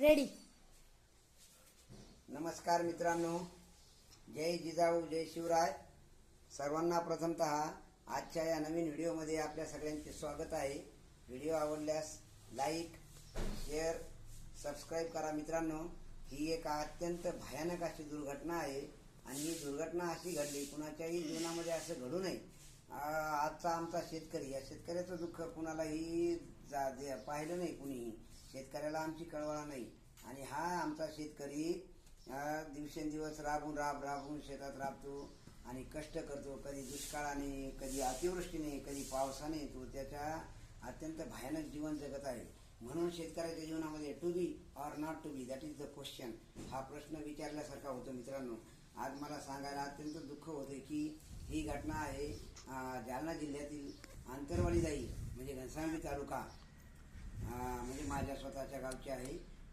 Ready. नमस्कार मित्रांनो, जय जिजाऊ जय शिवराय। सर्वांना प्रथमतः आजच्या या नवीन व्हिडिओमध्ये आपल्या सगळ्यांचे स्वागत आहे। व्हिडिओ आवडल्यास लाईक शेअर सबस्क्राईब करा। मित्रांनो, ही एक अत्यंत भयानक अशी दुर्घटना आहे आणि ही दुर्घटना अशी घडली, कुणाच्याही जीवनामध्ये असं घडू नये। आजचा आमचा शेतकरी, या शेतकऱ्याचं दुःख कुणालाही पाहिलं नाही, कुणीही शेतकऱ्याला आमची कळवळा नाही। आणि हा आमचा शेतकरी दिवसेंदिवस राबून शेतात राबतो आणि कष्ट करतो। कधी दुष्काळाने, कधी अतिवृष्टीने, कधी पावसाने तो त्याच्या अत्यंत भयानक जीवन जगत आहे। म्हणून शेतकऱ्याच्या जीवनामध्ये to be or not to be, that is the question, हा प्रश्न विचारल्यासारखा होतो। मित्रांनो, आज मला सांगायला अत्यंत दुःख होते की ही घटना आहे जालना जिल्ह्यातील आंतरवाली जाई म्हणजे घनसावंगी तालुका, म्हणजे माझ्या स्वतःच्या गावची आहे।